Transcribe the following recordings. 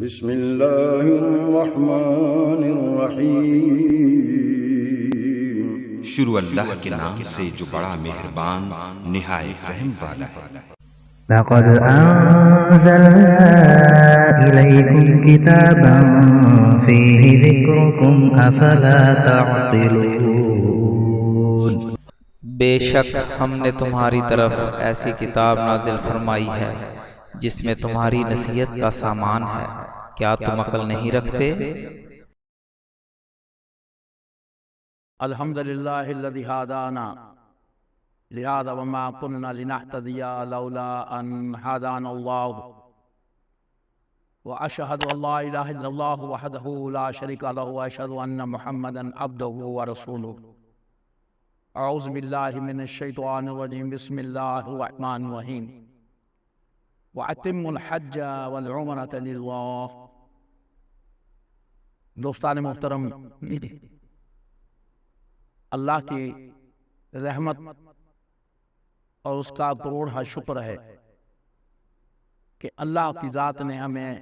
بسم اللہ الرحمن الرحیم۔ شروع اللہ کے نام سے جو بڑا مہربان نہایت رحم والا ہے۔ لقد أنزلنا إليكم كتابا فيه ذكركم أفلا تعقلون۔ بے شک ہم نے تمہاری طرف ایسی کتاب نازل فرمائی ہے جس میں تمہاری نصیحت کا سامان ہے، کیا تم عقل نہیں رکھتے؟ الحمد للہ الذی ہدانا لہذا وما كنا لنهتدی لولا ان هدانا اللہ واشهد ان لا الہ الا اللہ وحدہ لا شریک لہ واشهد ان محمدا عبدہ ورسولہ۔ اعوذ باللہ من الشیطان الرجیم، بسم اللہ الرحمن الرحیم۔ وَأَتِمُّ الْحَجَّ وَالْعُمْرَةَ لِلَّهِ۔ دوستان محترم، اللہ کی رحمت اور اس کا کروڑہ شکر ہے کہ اللہ کی ذات نے ہمیں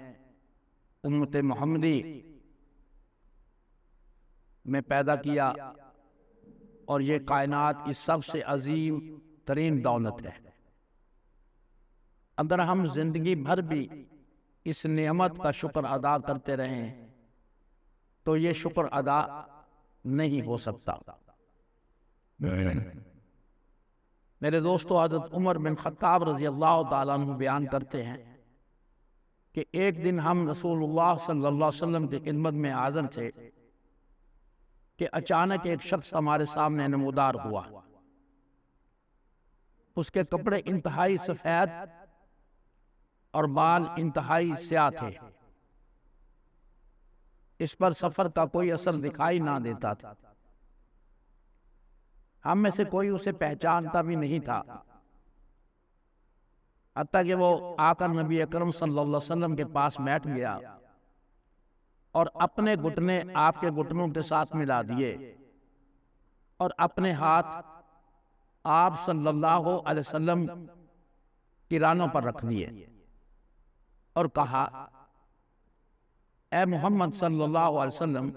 امت محمدی میں پیدا کیا، اور یہ کائنات کی سب سے عظیم ترین دولت ہے۔ اگر ہم زندگی بھر بھی اس نعمت کا شکر ادا کرتے رہیں تو یہ شکر ادا نہیں ہو سکتا۔ میرے دوستو، حضرت عمر بن خطاب رضی اللہ تعالیٰ عنہ بیان کرتے ہیں کہ ایک دن ہم رسول اللہ صلی اللہ علیہ وسلم کی خدمت میں حاضر تھے کہ اچانک ایک شخص ہمارے سامنے نمودار ہوا۔ اس کے کپڑے انتہائی سفید اور بال انتہائی سیاہ تھے، اس پر سفر کا کوئی اثر دکھائی نہ دیتا تھا۔ ہم میں سے کوئی اسے پہچانتا بھی نہیں تھا، حتیٰ کہ وہ آ کر نبی اکرم صلی اللہ علیہ وسلم کے پاس بیٹھ گیا اور اپنے گھٹنے آپ کے گھٹنوں کے ساتھ ملا دیے اور اپنے ہاتھ آپ صلی اللہ علیہ وسلم کی رانوں پر رکھ دیے اور کہا، اے محمد صلی اللہ علیہ وسلم،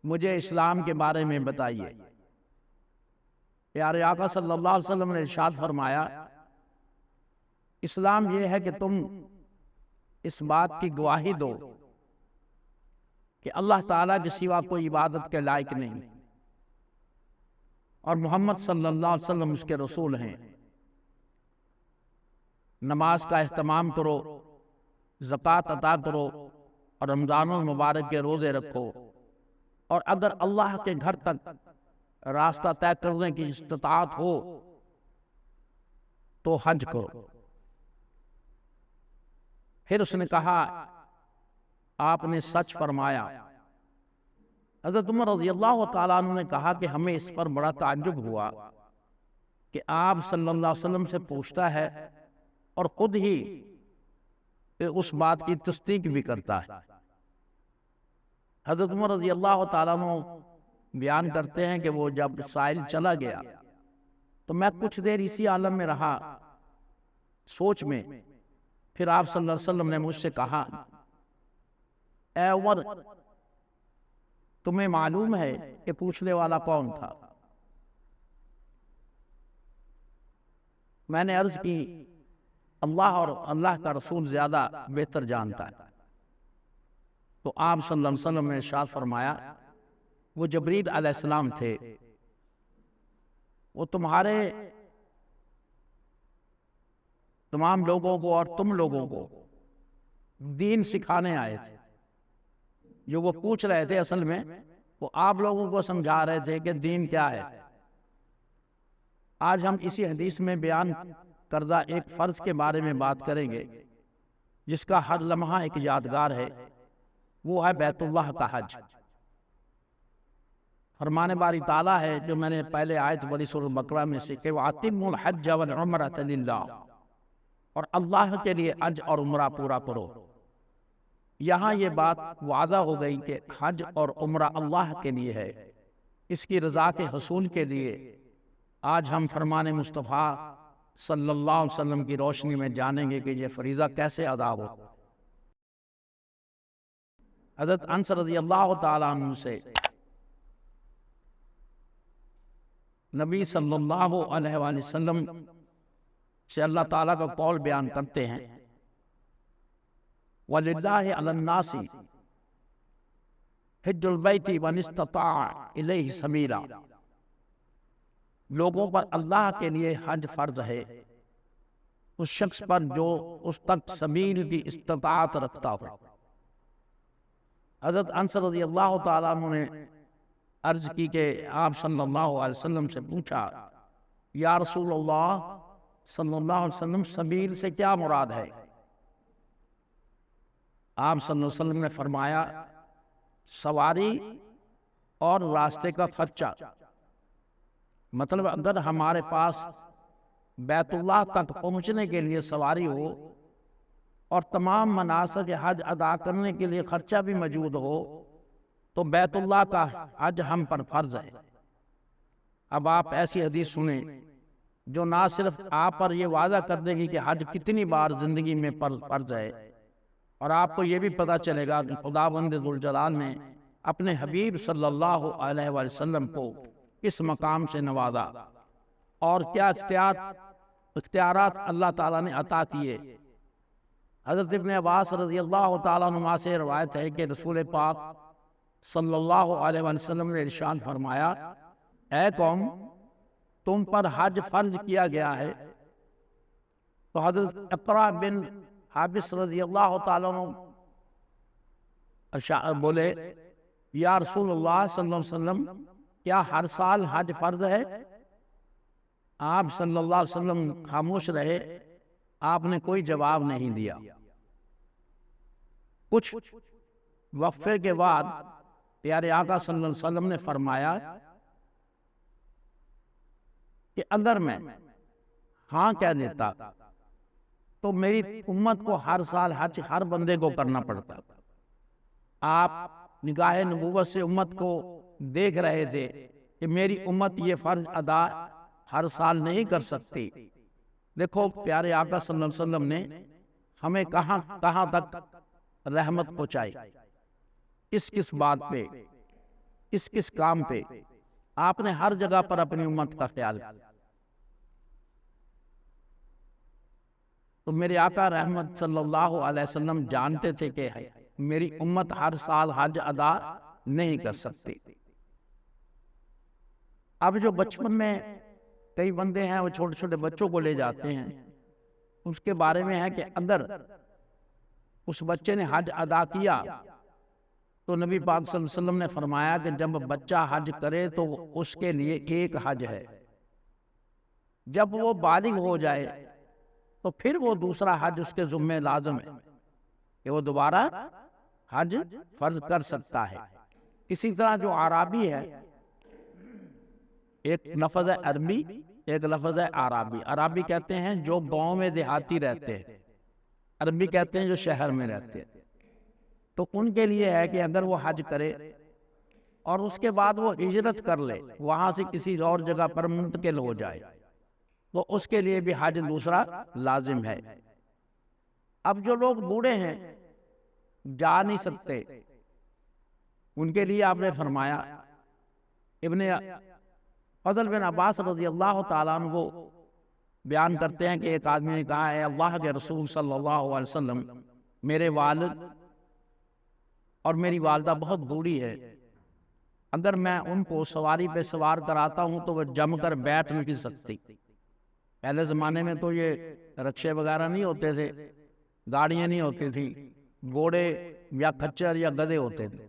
مجھے اسلام کے بارے میں بتائیے۔ پیارے آقا صلی اللہ علیہ وسلم نے ارشاد فرمایا، اسلام یہ ہے کہ تم اس بات کی گواہی دو کہ اللہ تعالیٰ کے سوا کوئی عبادت کے لائق نہیں، اور محمد صلی اللہ علیہ وسلم اس کے رسول ہیں۔ نماز کا اہتمام کرو، زکوٰۃ عطا کرو، اور رمضان المبارک کے روزے رکھو، اور اگر اللہ کے گھر تک راستہ طے کرنے کی استطاعت ہو تو حج کرو۔ پھر اس نے کہا، آپ نے سچ فرمایا۔ حضرت عمر رضی اللہ تعالیٰ عنہ نے کہا کہ ہمیں اس پر بڑا تعجب ہوا کہ آپ صلی اللہ علیہ وسلم سے پوچھتا ہے اور خود ہی اس بات کی تصدیق بھی کرتا ہے۔ حضرت عمر رضی اللہ تعالیٰ عنہ بیان کرتے ہیں کہ وہ جب سائل چلا گیا تو میں کچھ دیر اسی عالم میں رہا، سوچ میں۔ پھر آپ صلی اللہ علیہ وسلم نے مجھ سے کہا، اے عمر، تمہیں معلوم ہے کہ پوچھنے والا کون تھا؟ میں نے عرض کی، اللہ اور اللہ کا رسول زیادہ بہتر جانتا ہے۔ تو آپ صلی اللہ علیہ وسلم نے ارشاد فرمایا، وہ جبریل علیہ السلام تھے، وہ تمہارے تمام لوگوں کو اور تم لوگوں کو دین سکھانے آئے تھے۔ جو وہ پوچھ رہے تھے اصل میں وہ آپ لوگوں کو سمجھا رہے تھے کہ دین کیا ہے۔ آج ہم اسی حدیث میں بیان کردہ ایک فرض کے بارے میں بات کریں گے جس کا ہر لمحہ ایک یادگار ہے، وہ ہے بیت اللہ کا حج۔ فرمان باری تعالیٰ ہے جو میں نے پہلے آیت پڑھی سورۃ بقرہ میں سے کہ وَأَتِمُّ الْحَجَّ وَالْعُمْرَةَ لِلَّهِ، اور اللہ کے لیے حج اور عمرہ پورا کرو۔ یہاں یہ بات واضح ہو گئی کہ حج اور عمرہ اللہ کے لیے ہے، اس کی رضا کے حصول کے لیے آج ہم فرمان مصطفیٰ صلی اللہ علیہ وسلم کی روشنی میں جانیں گے کہ یہ فریضہ کیسے ادا ہو۔ حضرت انس رضی اللہ تعالیٰ عنہ سے نبی صلی اللہ علیہ وآلہ وسلم سے اللہ تعالیٰ کا قول بیان کرتے ہیں، وَلِلَّهِ عَلَى النَّاسِ حِجُّ الْبَيْتِ مَنِ اسْتَطَاعَ إِلَيْهِ سَبِيلًا، لوگوں پر اللہ کے لیے حج فرض ہے اس شخص پر جو اس تک سبیل کی استطاعت رکھتا ہو۔ حضرت انس رضی اللہ تعالیٰ عنہ نے عرض کی کہ آپ صلی اللہ علیہ وسلم سے پوچھا، یا رسول اللہ صلی اللہ علیہ وسلم سبیل سے کیا مراد ہے؟ آپ صلی اللہ علیہ وسلم نے فرمایا، سواری اور راستے کا خرچہ۔ مطلب اگر ہمارے پاس بیت اللہ تک پہنچنے کے لیے سواری ہو اور تمام مناسک حج ادا کرنے کے لیے خرچہ بھی موجود ہو تو بیت اللہ کا حج ہم پر فرض ہے۔ اب آپ ایسی حدیث سنیں جو نہ صرف آپ پر یہ وعدہ کر دے گی کہ حج کتنی بار زندگی میں فرض ہے، اور آپ کو یہ بھی پتہ چلے گا کہ خداوند ذوالجلال نے اپنے حبیب صلی اللہ علیہ وآلہ وسلم کو کس مقام سے نوازا اور کیا اختیارات اللہ تعالیٰ نے عطا کیے۔ حضرت ابن عباس رضی اللہ تعالیٰ عنہ سے روایت ہے کہ رسول پاک صلی اللہ علیہ وآلہ وسلم نے ارشاد فرمایا، اے قوم، تم پر حج فرض کیا گیا ہے۔ تو حضرت اقرا بن حابس رضی اللہ تعالیٰ عنہ بولے، یا رسول اللہ صلی اللہ علیہ وسلم کیا ہر سال حج فرض ہے؟ آپ صلی اللہ علیہ وسلم خاموش رہے، آپ نے کوئی جواب نہیں دیا۔ کچھ وقفے کے بعد پیارے آقا صلی اللہ علیہ وسلم نے فرمایا کہ اگر میں ہاں کہہ دیتا تو میری امت کو ہر سال حج ہر بندے کو کرنا پڑتا۔ آپ نگاہ نبوت سے امت کو دیکھ رہے تھے کہ میری امت یہ فرض ادا ہر سال نہیں کر سکتی۔ دیکھو پیارے آقا صلی اللہ علیہ وسلم نے ہمیں کہاں تک رحمت پہنچائی، کس بات پہ، کس کام پہ۔ آپ نے ہر جگہ پر اپنی امت کا خیال کیا۔ تو میرے آقا رحمت صلی اللہ علیہ وسلم جانتے تھے کہ میری امت ہر سال حج ادا نہیں کر سکتی۔ اب جو بچپن میں کئی بندے ہیں وہ چھوٹے چھوٹے بچوں کو لے جاتے ہیں، اس کے بارے میں ہے کہ اگر اس بچے نے حج ادا کیا تو نبی پاک صلی اللہ علیہ وسلم نے فرمایا کہ جب بچہ حج کرے تو اس کے لیے ایک حج ہے، جب وہ بالغ ہو جائے تو پھر وہ دوسرا حج اس کے ذمہ لازم ہے کہ وہ دوبارہ حج فرض کر سکتا ہے۔ اسی طرح جو اعرابی ہے، ایک لفظ ہے عربی، ایک لفظ ہے اعرابی۔ اعرابی کہتے ہیں جو گاؤں میں دیہاتی رہتے ہیں، عربی کہتے ہیں جو شہر میں رہتے ہیں۔ تو ان کے لیے ہے کہ اگر وہ حج کرے اور اس کے بعد وہ ہجرت کر لے، وہاں سے کسی اور جگہ پر منتقل ہو جائے، تو اس کے لیے بھی حج دوسرا لازم ہے۔ اب جو لوگ بوڑھے ہیں، جا نہیں سکتے، ان کے لیے آپ نے فرمایا، ابن فضل بن عباس رضی اللہ تعالیٰ عنہ وہ بیان کرتے ہیں کہ ایک آدمی نے کہا، اے اللہ کے رسول صلی اللہ علیہ وسلم، میرے والد اور میری والدہ بہت بوڑھی ہے، اگر میں ان کو سواری پہ سوار کراتا ہوں تو وہ جم کر بیٹھ نہیں سکتی۔ پہلے زمانے میں تو یہ رکشے وغیرہ نہیں ہوتے تھے، گاڑیاں نہیں ہوتی تھی، گھوڑے یا کھچر یا گدھے ہوتے تھے۔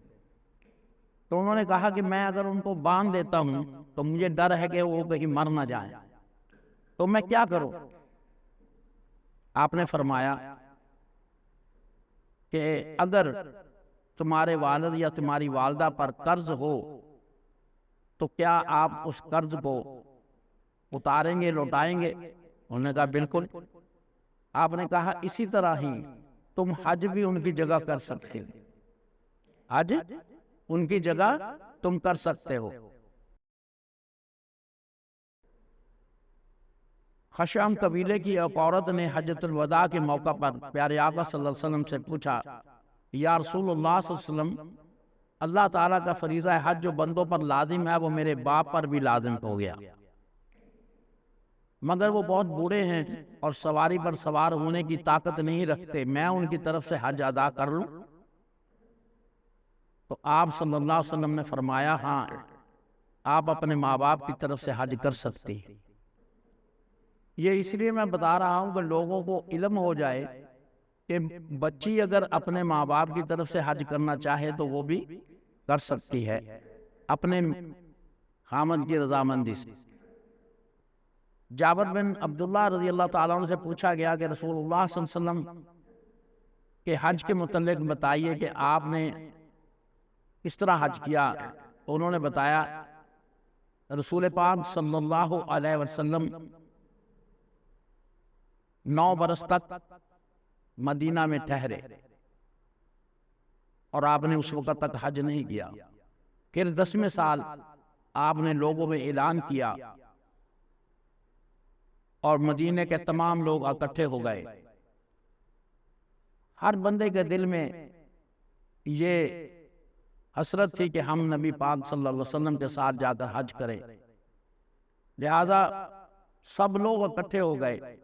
تو انہوں نے کہا کہ میں اگر ان کو باندھ دیتا ہوں تو مجھے ڈر ہے کہ وہ کہیں مر نہ جائیں، تو میں کیا کروں؟ آپ نے فرمایا کہ اگر تمہارے والد یا تمہاری والدہ پر قرض ہو تو کیا آپ اس قرض کو اتاریں گے، لوٹائیں گے؟ انہوں نے کہا بالکل۔ آپ نے کہا اسی طرح ہی تم حج بھی ان کی جگہ کر سکتے ہو، حج ان کی جگہ تم کر سکتے ہو۔ خشعم قبیلے کی ایک عورت نے حجۃ الوداع کے موقع پر پیارے آقا صلی اللہ علیہ وسلم سے پوچھا یا رسول اللہ صلی اللہ علیہ وسلم، اللہ تعالیٰ کا فریضہ حج جو بندوں پر لازم ہے وہ میرے باپ پر بھی لازم ہو گیا، مگر وہ بہت بوڑھے ہیں اور سواری پر سوار ہونے کی طاقت نہیں رکھتے، میں ان کی طرف سے حج ادا کر لوں؟ تو آپ صلی اللہ علیہ وسلم نے فرمایا ہاں، آپ اپنے ماں باپ کی طرف سے حج کر سکتے ہیں۔ یہ اس لیے میں بتا رہا ہوں کہ لوگوں کو علم ہو جائے کہ بچی اگر اپنے ماں باپ کی طرف سے حج کرنا چاہے تو وہ بھی کر سکتی ہے اپنے خامد کی رضامندی سے۔ جابر بن عبداللہ رضی اللہ تعالیٰ عنہ سے پوچھا گیا کہ رسول اللہ صلی اللہ علیہ وسلم کے حج کے متعلق بتائیے کہ آپ نے کس طرح حج کیا، تو انہوں نے بتایا رسول پاک صلی اللہ علیہ وسلم 9 برس تک مدینہ میں ٹھہرے اور آپ نے اس وقت تک حج نہیں کیا۔ پھر 10ویں سال آپ نے لوگوں میں اعلان کیا اور مدینے کے تمام لوگ اکٹھے ہو گئے۔ ہر بندے کے دل میں یہ حسرت تھی کہ ہم نبی پاک صلی اللہ علیہ وسلم کے ساتھ جا کر حج کریں، لہٰذا سب لوگ اکٹھے ہو گئے۔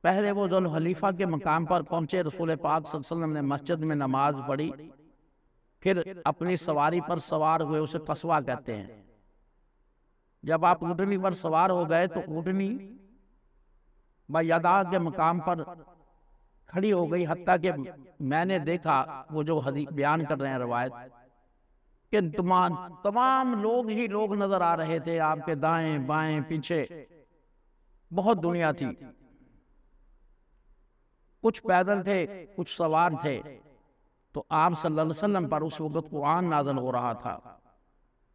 پہلے وہ ذوالحلیفہ کے مقام پر پہنچے، رسول پاک صلی اللہ علیہ وسلم نے مسجد میں نماز پڑھی، پھر اپنی سواری پر سوار ہوئے، اسے قصوہ کہتے ہیں۔ جب آپ اونٹنی پر سوار ہو گئے تو اونٹنی بیضاء کے مقام پر کھڑی ہو گئی، حتیٰ کہ میں نے دیکھا، وہ جو حدیث بیان کر رہے ہیں روایت، کہ تمام لوگ ہی لوگ نظر آ رہے تھے، آپ کے دائیں بائیں پیچھے بہت دنیا تھی، کچھ پیدل تھے کچھ سوار تھے۔ تو آپ صلی اللہ علیہ وسلم پر اس وقت قرآن نازل ہو رہا تھا،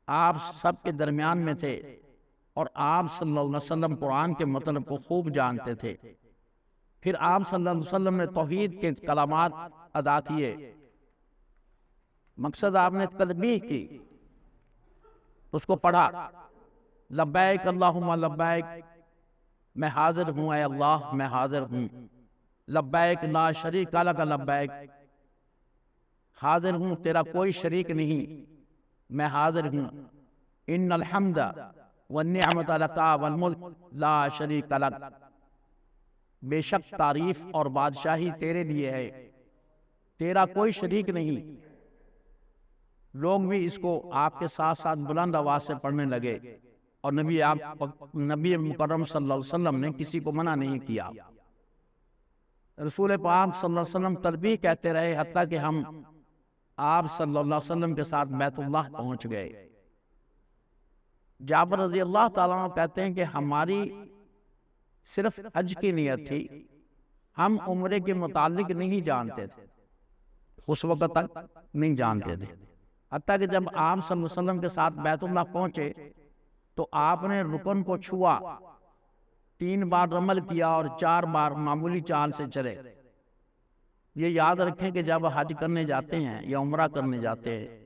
آپ سب کے درمیان میں تھے اور آپ صلی اللہ علیہ وسلم قرآن کے مطلب کو خوب جانتے تھے۔ پھر آپ صلی اللہ علیہ وسلم نے توحید کے کلمات ادا کیے، مقصد آپ نے تلبیہ کی، اس کو پڑھا، لبیک اللہم لبیک، میں حاضر ہوں اے اللہ، میں حاضر ہوں، لبیک لا شریک لک لبیک، حاضر ہوں تیرا کوئی شریک نہیں، میں حاضر ہوں، ان الحمد والنعمت لک والملک لا شریک لک، بے شک تعریف اور بادشاہی تیرے لیے ہے، تیرا کوئی شریک نہیں۔ لوگ بھی اس کو آپ کے ساتھ ساتھ بلند آواز سے پڑھنے لگے، اور نبی مکرم صلی اللہ علیہ وسلم نے کسی کو منع نہیں کیا۔ رسول پاک صلی اللہ علیہ وسلم تلبیہ کہتے رہے، حتیٰ کہ ہم آپ صلی اللہ علیہ وسلم کے ساتھ بیت اللہ پہنچ گئے۔ جابر رضی اللہ تعالیٰ عنہ کہتے ہیں کہ ہماری صرف حج کی نیت تھی، ہم عمرے کے متعلق نہیں جانتے تھے، اس وقت تک نہیں جانتے تھے، حتیٰ کہ جب آپ صلی اللہ علیہ وسلم کے ساتھ بیت اللہ پہنچے تو آپ نے رکن کو چھوا، 3 بار رمل کیا اور 4 بار معمولی چال سے چلے۔ یہ یاد رکھیں کہ جب حج کرنے جاتے ہیں یا عمرہ کرنے جاتے ہیں،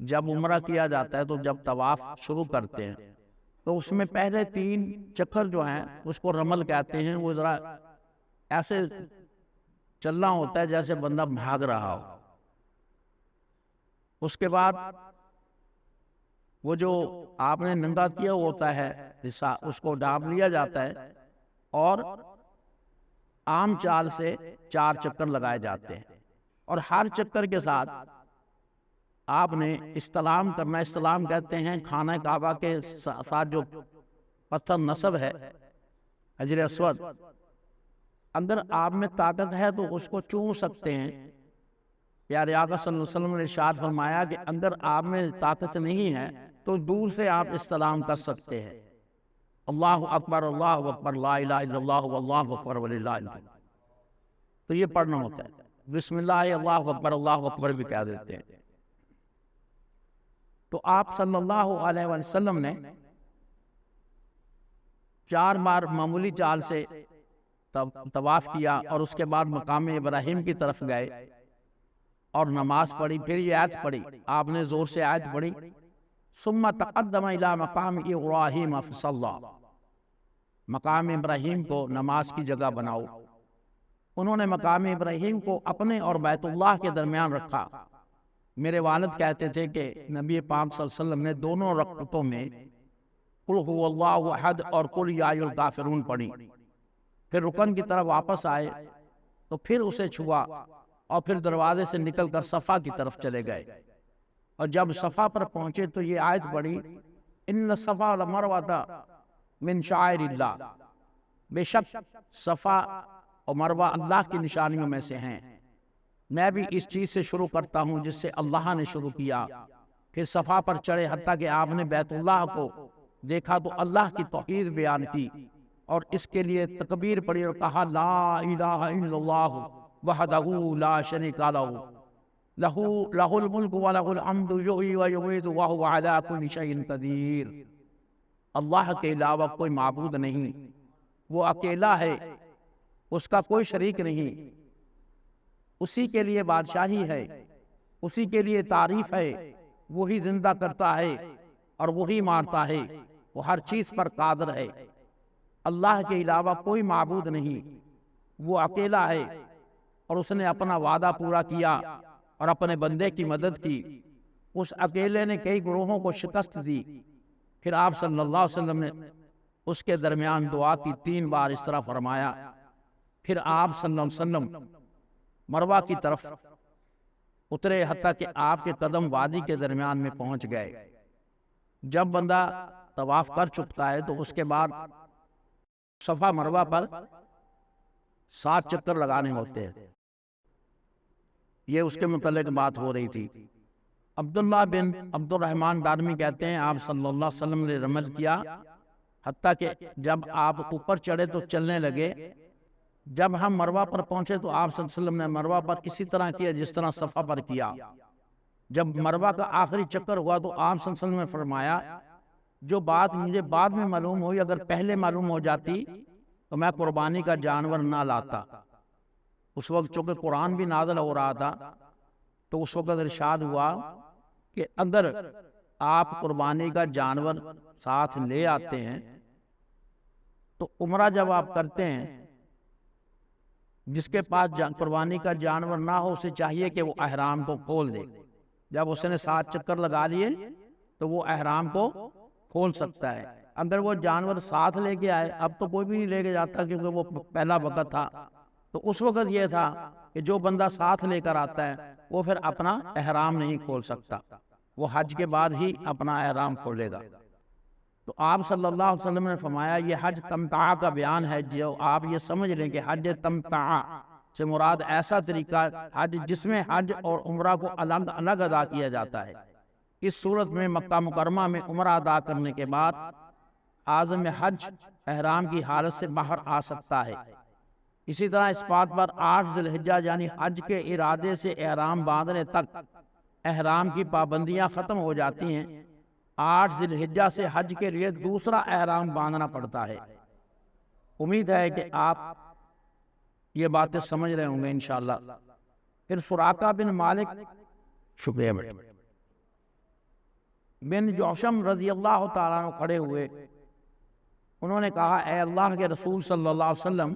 جب عمرہ کیا جاتا ہے تو جب طواف شروع کرتے ہیں تو اس میں پہلے 3 چکر جو ہیں اس کو رمل کہتے ہیں، وہ ذرا ایسے چلنا ہوتا ہے جیسے بندہ بھاگ رہا ہو۔ اس کے بعد وہ جو آپ نے ننگا کیا ہوتا ہے حصہ، اس کو ڈھانپ لیا جاتا ہے اور عام چال سے 4 چکر لگائے جاتے ہیں، اور ہر چکر کے ساتھ آپ نے استلام کرنا۔ استلام کہتے ہیں خانہ کعبہ کے ساتھ جو پتھر نصب ہے حجر اسود، اگر آپ میں طاقت ہے تو اس کو چوم سکتے ہیں۔ پیارے آقا صلی اللہ علیہ وسلم نے ارشاد فرمایا کہ اگر آپ میں طاقت نہیں ہے تو دور سے آپ استلام کر سکتے ہیں۔ اللہ اکبر لا الہ الا اللہ واللہ اکبر وللہ الحمد، تو یہ پڑھنا ہوتا ہے۔ بسم اللہ اللہ اکبر بھی کہہ دیتے ہیں۔ تو آپ صلی اللہ علیہ وسلم نے 4 بار معمولی چال سے طواف کیا اور اس کے بعد مقام ابراہیم کی طرف گئے اور نماز پڑھی۔ پھر یہ آیت پڑھی، آپ نے زور سے آیت پڑھی، ثم تقدم الى مقام ابراہیم فصلی، مقام ابراہیم کو نماز کی جگہ بناؤ۔ انہوں نے مقام ابراہیم کو اپنے اور بیت اللہ کے درمیان رکھا۔ میرے والد کہتے تھے کہ نبی پاک صلی اللہ علیہ وسلم نے دونوں رکعتوں میں قل هو اللہ احد اور قل یا ایھا الکافرون پڑھی، پھر رکن کی طرف واپس آئے تو پھر اسے چھوا اور پھر دروازے سے نکل کر صفا کی طرف چلے گئے، اور جب صفا پر پہنچے تو یہ آیت پڑھی ان الصفا والمروہ من شعائر اللہ، بے شک صفا اور مروہ اللہ کی نشانیوں میں سے ہیں۔ میں بھی اس چیز سے شروع کرتا ہوں جس سے اللہ نے شروع کیا۔ پھر صفا پر چڑھے حتیٰ کہ آپ نے بیت اللہ کو دیکھا تو اللہ کی توحید بیان کی اور اس کے لیے تکبیر پڑھی اور کہا لا الہ الا اللہ وحدہ لا شریک لہ لہ الملک ولہ الحمد یحیی و یمیت وہو علی کل شیء قدیر۔ اللہ کے علاوہ کوئی معبود نہیں، وہ اکیلا ہے، اس کا کوئی شریک نہیں، اسی کے لیے بادشاہی ہے، اسی کے لیے تعریف ہے، وہی زندہ کرتا ہے اور وہی مارتا ہے، وہ ہر چیز پر قادر ہے۔ اللہ کے علاوہ کوئی معبود نہیں، وہ اکیلا ہے، اور اس نے اپنا وعدہ پورا کیا اور اپنے بندے کی مدد کی۔ اس اکیلے نے کئی گروہوں کو شکست دی۔ پھر آپ صلی اللہ علیہ وسلم نے اس کے درمیان دعا کی 3 بار اس طرح فرمایا۔ پھر آپ صلی اللہ علیہ وسلم مروہ کی طرف اترے حتیٰ کہ آپ کے قدم وادی کے درمیان میں پہنچ گئے۔ جب بندہ طواف کر چکتا ہے تو اس کے بعد صفا مروہ پر 7 چکر لگانے ہوتے ہیں، یہ اس کے متعلق بات ہو رہی تھی۔ عبداللہ بن عبد الرحمن دارمی کہتے ہیں آپ صلی اللہ علیہ وسلم نے رمل کیا حتیٰ کہ جب آپ اوپر چڑھے تو چلنے لگے۔ جب ہم مروہ پر پہنچے تو آپ صلی اللہ علیہ وسلم نے مروہ پر اسی طرح کیا جس طرح صفا پر کیا۔ جب مروہ کا آخری چکر ہوا تو آپ صلی اللہ علیہ وسلم نے فرمایا جو بات مجھے بعد میں معلوم ہوئی اگر پہلے معلوم ہو جاتی تو میں قربانی کا جانور نہ لاتا۔ اس وقت چونکہ قرآن بھی نازل ہو رہا تھا تو اس وقت ارشاد ہوا کہ اگر آپ قربانی کا جانور ساتھ لے آتے ہیں تو عمرہ جب آپ کرتے ہیں جس کے پاس قربانی کا جانور نہ ہو اسے چاہیے کہ وہ احرام کو کھول دے۔ جب اس نے 7 چکر لگا لیے تو وہ احرام کو کھول سکتا ہے۔ اگر وہ جانور ساتھ لے کے آئے، اب تو کوئی بھی نہیں لے کے جاتا کیونکہ وہ پہلا وقت تھا، تو اس وقت یہ تھا کہ جو بندہ ساتھ لے کر آتا ہے وہ پھر اپنا احرام نہیں کھول سکتا، وہ حج کے بعد ہی اپنا احرام کھولے گا۔ تو آپ صلی اللہ علیہ وسلم نے فرمایا یہ حج تمتع کا بیان ہے، جو آپ یہ سمجھ لیں کہ حج تمتع سے مراد ایسا طریقہ حج جس میں حج اور عمرہ کو الگ الگ ادا کیا جاتا ہے۔ اس صورت میں مکہ مکرمہ میں عمرہ ادا کرنے کے بعد عازم حج احرام کی حالت سے باہر آ سکتا ہے۔ اسی طرح اس بات پر 8 ذی الحجہ یعنی حج کے ارادے سے احرام باندھنے تک احرام کی پابندیاں ختم ہو جاتی ہیں۔ 8 ذی الحجہ سے حج کے لیے دوسرا احرام باندھنا پڑتا ہے۔ امید ہے کہ آپ یہ باتیں سمجھ رہے ہوں گے انشاءاللہ۔ پھر سراقہ بن مالک شکریہ بن جوشم رضی اللہ تعالیٰ عنہ کھڑے ہوئے، انہوں نے کہا اے اللہ کے رسول صلی اللہ علیہ وسلم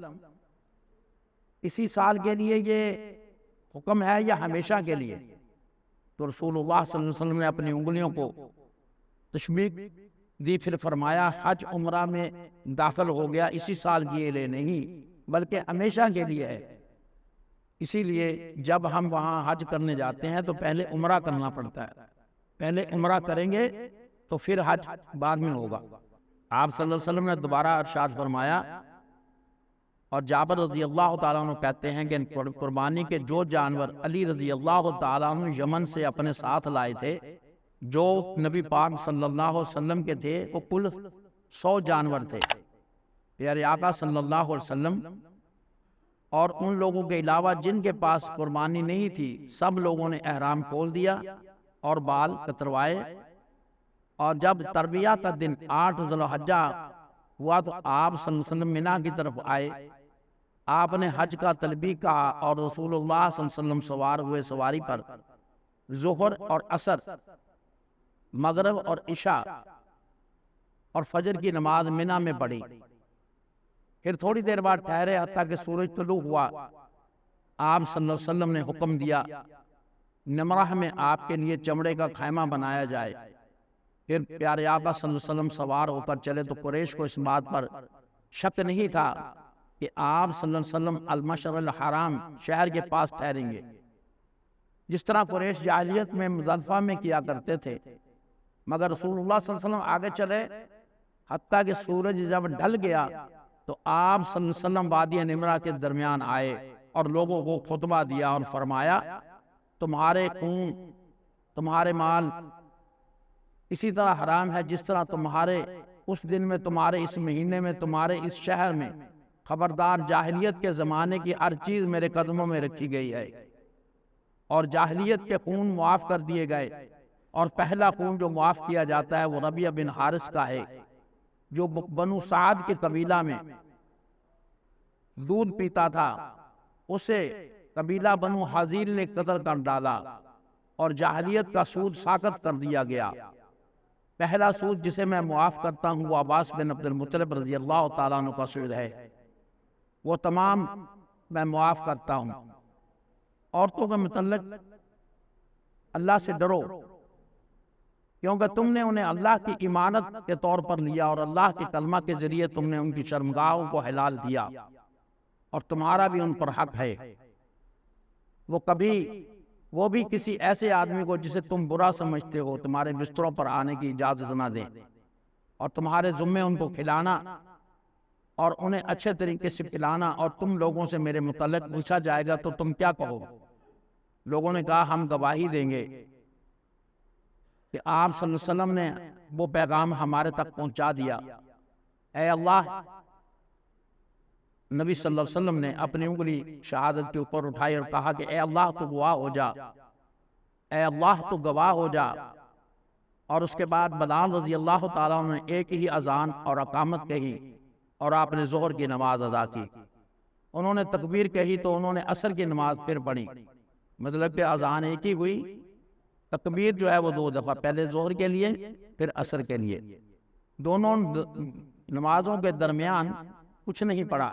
اسی سال کے لیے یہ حکم ہے یا ہمیشہ کے لیے؟ تو رسول اللہ صلی اللہ علیہ وسلم نے اپنی انگلیوں کو تشمیک دی، پھر فرمایا حج عمرہ میں داخل ہو گیا اسی سال کے لیے نہیں بلکہ ہمیشہ کے لیے ہے۔ اسی لیے جب ہم وہاں حج کرنے جاتے ہیں تو پہلے عمرہ کرنا پڑتا ہے، پہلے عمرہ کریں گے تو پھر حج بعد میں ہوگا۔ آپ صلی اللہ علیہ وسلم نے دوبارہ ارشاد فرمایا، اور جابر رضی اللہ تعالیٰ عنہ کہتے ہیں کہ قربانی کے جو جانور علی رضی اللہ تعالیٰ عنہ یمن سے اپنے ساتھ لائے تھے جو نبی پاک صلی اللہ علیہ وسلم کے تھے وہ کل 100 جانور تھے۔ پیارے آقا صلی اللہ علیہ وسلم اور ان لوگوں کے علاوہ جن کے پاس قربانی نہیں تھی سب لوگوں نے احرام کھول دیا اور بال کتروائے، اور جب تربیہ کا دن 8 ذی الحجہ ہوا تو آپ صلی اللہ علیہ وسلم منی کی طرف آئے۔ آپ نے حج کا تلبیہ کہا اور رسول اللہ صلی اللہ علیہ وسلم سوار ہوئے سواری پر ظہر اور عصر، مغرب اور عشاء اور فجر کی نماز منی میں پڑھی۔ پھر تھوڑی دیر بعد ٹھہرے حتیٰ کہ سورج طلوع ہوا، آپ صلی اللہ علیہ وسلم نے حکم دیا نمرہ میں آپ کے لیے چمڑے کا خیمہ بنایا جائے۔ پھر پیارے آقا صلی اللہ علیہ وسلم سوار ہو کر چلے تو قریش کو اس بات پر شک نہیں تھا کہ آپ صلی اللہ علیہ وسلم المشعر الحرام شہر کے پاس ٹھہریں گے، جس طرح قریش جاہلیت میں مزدلفہ میں کیا کرتے تھے۔ مگر رسول اللہ صلی اللہ علیہ وسلم آگے چلے، حتیٰ کہ سورج جب ڈھل گیا تو آپ صلی اللہ علیہ وسلم وادی نمرہ کے درمیان آئے اور لوگوں کو خطبہ دیا اور فرمایا تمہارے خون، تمہارے مال اسی طرح حرام ہے جس طرح تمہارے اس دن میں، تمہارے اس مہینے میں، تمہارے اس شہر میں۔ خبردار، جاہلیت کے زمانے کی ہر چیز میرے قدموں میں رکھی گئی ہے، اور جاہلیت کے خون معاف کر دیے گئے، اور پہلا خون جو معاف کیا جاتا ہے وہ ربیعہ بن حارث کا ہے، جو بنو سعد کے قبیلہ میں دودھ پیتا تھا، اسے قبیلہ بنو حازیل نے قتل کر ڈالا اور جاہلیت کا سود ساقط کر دیا گیا۔ پہلا سود جسے میں معاف کرتا ہوں وہ عباس بن عبد المطلب رضی اللہ تعالیٰ عنہ کا سود ہے، وہ تمام میں معاف کرتا ہوں۔ عورتوں کے متعلق اللہ سے ڈرو، کیونکہ تم نے انہیں اللہ کی امانت کے طور پر لیا اور اللہ کے کلمہ کے ذریعے تم نے ان کی شرمگاہوں کو حلال دیا، اور تمہارا بھی ان پر حق ہے۔ وہ بھی کسی ایسے آدمی کو جسے تم برا سمجھتے ہو تمہارے بستروں پر آنے کی اجازت نہ دیں، اور تمہارے ذمے ان کو کھلانا اور انہیں اچھے طریقے سے پلانا، اور تم لوگوں سے میرے متعلق پوچھا جائے گا تو تم کیا کہو؟ لوگوں نے کہا ہم گواہی دیں گے کہ آپ صلی اللہ علیہ وسلم نے وہ پیغام ہمارے تک پہنچا دیا۔ اے اللہ، نبی صلی اللہ علیہ وسلم نے اپنی انگلی شہادت کے اوپر اٹھائی اور کہا کہ اے اللہ تو گواہ ہو جا، اے اللہ تو گواہ ہو جا۔ اور اس کے بعد بلال رضی اللہ تعالیٰ عنہ نے ایک ہی اذان اور اقامت کہی اور آپ نے ظہر کی نماز ادا کی۔ انہوں نے تکبیر کہی تو انہوں نے عصر کی نماز پھر پڑھی، مطلب کہ اذان ایک ہی ہوئی، تکبیر جو ہے وہ 2 دفعہ، پہلے ظہر کے لیے پھر عصر کے لیے۔ دونوں نمازوں کے درمیان کچھ نہیں پڑا۔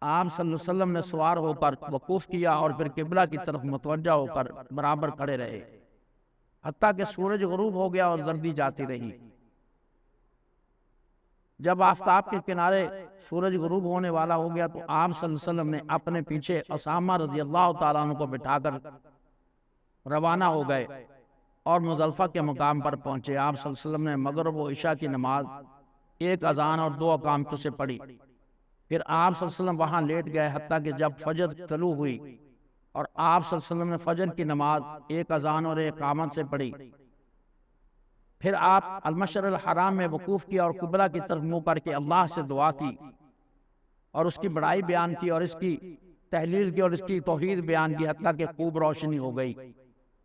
آپ صلی اللہ علیہ وسلم نے سوار ہو کر وقوف کیا اور پھر قبلہ کی طرف متوجہ ہو کر برابر کھڑے رہے، حتیٰ کہ سورج غروب ہو گیا اور زردی جاتی رہی۔ جب آفتاب کے کنارے سورج غروب ہونے والا ہو گیا تو آپ صلی اللہ علیہ وسلم نے اپنے پیچھے اسامہ رضی اللہ تعالیٰ عنہ کو بٹھا کر روانہ ہو گئے اور مزدلفہ کے مقام پر پہنچے۔ آپ صلی اللہ علیہ وسلم نے مغرب و عشاء کی نماز 1 اذان اور 2 اقامتوں سے پڑھی، پھر آپ صلی اللہ علیہ وسلم وہاں لیٹ گئے حتیٰ کہ جب فجر طلوع ہوئی، اور آپ صلی اللہ علیہ وسلم نے فجر کی نماز 1 اذان اور 1 اقامت سے پڑھی۔ پھر آپ المشعر الحرام میں وقوف کیا اور قبلہ کی طرف منہ کر کے اللہ سے دعا کی اور اس کی بڑائی بیان کی اور اس کی تحلیل کی اور اس کی توحید بیان کی، حتیٰ کہ خوب روشنی ہو گئی۔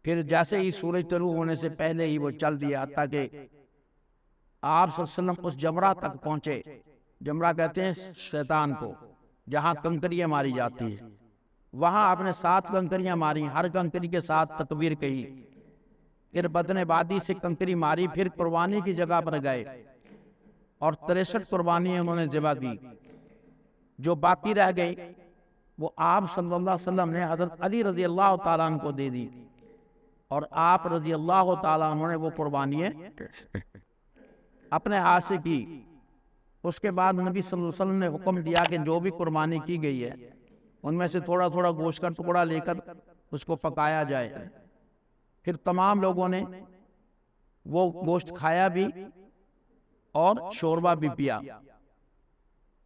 پھر جیسے ہی سورج طلوع ہونے سے پہلے ہی وہ چل دیا، حتیٰ کہ آپ صلی اللہ علیہ وسلم اس جمرہ تک پہنچے۔ جمرہ کہتے ہیں شیطان کو، جہاں کنکریاں ماری جاتی ہیں، وہاں آپ نے 7 کنکریاں ماری، ہر کنکری کے ساتھ تکبیر کہی، پھر بدن بادی سے کنکری ماری، پھر قربانی کی جگہ پر گئے اور 63 قربانی انہوں نے ذبح کی۔ جو باقی رہ گئی وہ آپ صلی اللہ علیہ وسلم نے حضرت علی رضی اللہ تعالیٰ عنہ کو دے دی، اور آپ رضی اللہ تعالیٰ عنہ نے وہ قربانیاں اپنے ہاتھ سے کی۔ اس کے بعد نبی صلی اللہ علیہ وسلم نے حکم دیا کہ جو بھی قربانی کی گئی ہے ان میں سے تھوڑا تھوڑا گوشت کا ٹکڑا لے کر اس کو پکایا جائے۔ پھر تمام لوگوں نے وہ گوشت کھایا بھی اور شوربہ بھی پیا۔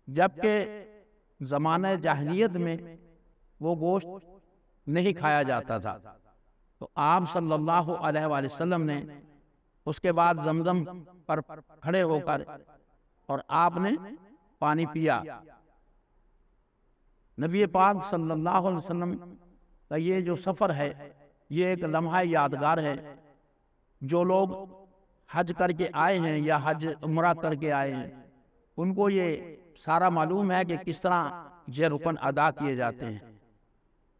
جبکہ زمانہ جاہلیت میں وہ گوشت نہیں کھایا جاتا تھا، تو آپ صلی اللہ علیہ وآلہ وسلم نے اس کے بعد زمزم پر کھڑے ہو کر اور آپ نے پانی پیا۔ نبی پاک صلی اللہ علیہ وسلم کا یہ جو سفر ہے یہ ایک لمحہ یادگار ہے۔ جو لوگ حج کر کے آئے ہیں یا حج عمرہ کر کے آئے ہیں ان کو یہ سارا معلوم ہے کہ کس طرح یہ رکن ادا کیے جاتے ہیں۔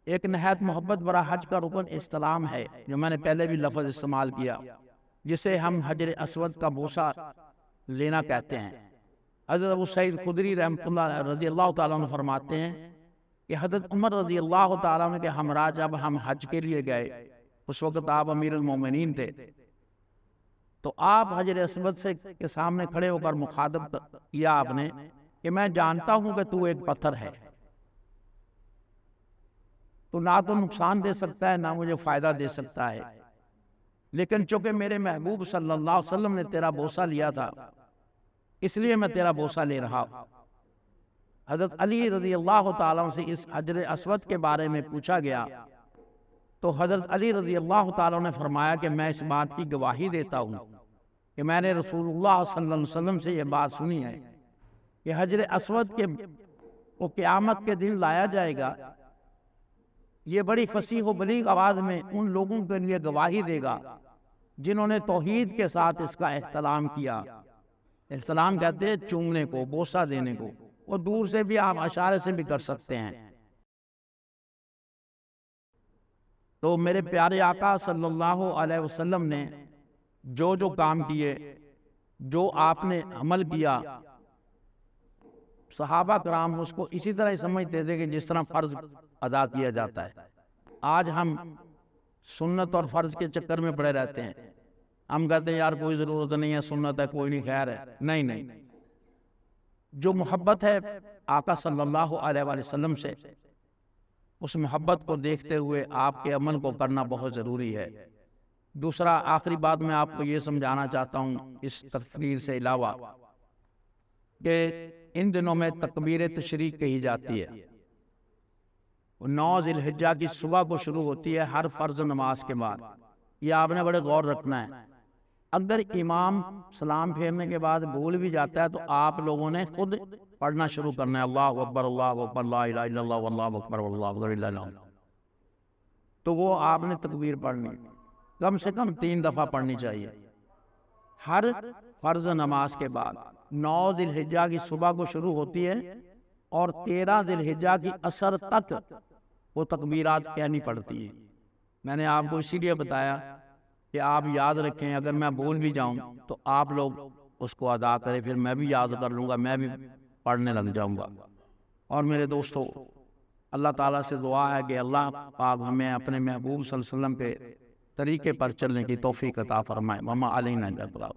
ایک نہایت محبت برا حج کا رکن استلام ہے، جو میں نے پہلے بھی لفظ استعمال کیا، جسے ہم حجر اسود کا بوسہ لینا کہتے ہیں۔ حضرت ابو سعید خدری رحمۃ اللہ رضی اللہ تعالیٰ عنہ فرماتے ہیں کہ حضرت عمر رضی اللہ تعالیٰ عنہ کے ہمراہ جب ہم حج کے لیے گئے، اس وقت آپ امیر المومنین تھے، تو آپ حجر اسود سے کے سامنے کھڑے ہو کر مخاطب کیا آپ نے کہ میں جانتا ہوں کہ تو ایک پتھر ہے، تو نہ تو نقصان دے سکتا ہے نہ مجھے فائدہ دے سکتا ہے، لیکن چونکہ میرے محبوب صلی اللہ علیہ وسلم نے تیرا بوسہ لیا تھا اس لیے میں تیرا بوسہ لے رہا ہوں۔ حضرت علی رضی اللہ تعالیٰ عنہ سے اس حجر اسود کے بارے میں پوچھا گیا تو حضرت علی رضی اللہ تعالیٰ نے فرمایا کہ میں اس بات کی گواہی دیتا ہوں کہ میں نے رسول اللہ صلی اللہ علیہ وسلم سے یہ بات سنی ہے کہ حجر اسود کے وہ قیامت کے دن لایا جائے گا، یہ بڑی فصیح و بلیغ آواز میں ان لوگوں کے لیے گواہی دے گا جنہوں نے توحید کے ساتھ اس کا احترام کیا۔ احترام کہتے ہیں چومنے کو، بوسہ دینے کو، اور دور سے بھی آپ اشارے سے بھی کر سکتے ہیں۔ تو میرے پیارے آقا صلی اللہ علیہ وسلم نے جو جو کام کیے، جو آپ نے عمل کیا، صحابہ کرام اس کو اسی طرح ہی سمجھتے تھے کہ جس طرح فرض ادا کیا جاتا ہے۔ آج ہم سنت اور فرض کے چکر میں پڑے رہتے ہیں، ہم کہتے ہیں یار کوئی ضرورت نہیں ہے، سنت ہے کوئی نہیں، خیر ہے، نہیں، جو محبت ہے آقا صلی اللہ علیہ وآلہ وسلم سے، اس محبت کو دیکھتے ہوئے آپ کے عمل کو کرنا بہت ضروری ہے۔ دوسرا آخری بات میں آپ کو یہ سمجھانا چاہتا ہوں اس تقریر سے علاوہ کہ ان دنوں میں تکبیر تشریق کہی جاتی ہے، 9 ذی الحجہ کی صبح کو شروع ہوتی ہے ہر فرض نماز کے بعد۔ یہ آپ نے بڑے غور رکھنا ہے، اگر امام سلام پھیرنے کے بعد بھول بھی جاتا ہے تو آپ لوگوں نے خود پڑھنا شروع کرنا ہے، اللہ اکبر لا الہ الا اللہ واللہ اکبر واللہ اکبر الا اللہ، تو وہ آپ نے تکبیر پڑھنی کم سے کم 3 دفعہ پڑھنی چاہیے ہر فرض نماز کے بعد۔ 9 ذی الحجہ کی صبح کو شروع ہوتی ہے اور 13 ذی الحجہ کی عصر تک وہ تکبیرات کہنی پڑتی ہے۔ میں نے آپ کو اسی لیے بتایا کہ آپ یاد رکھیں، اگر میں بھول بھی جاؤں تو آپ لوگ اس کو ادا کریں، پھر میں بھی یاد کر لوں گا، میں بھی پڑھنے لگ جاؤں گا۔ اور میرے دوستو، اللہ تعالیٰ سے دعا ہے کہ اللہ پاک ہمیں اپنے محبوب صلی اللہ علیہ وسلم کے طریقے پر چلنے کی توفیق عطا فرمائے۔ وما علینا الا البلاغ۔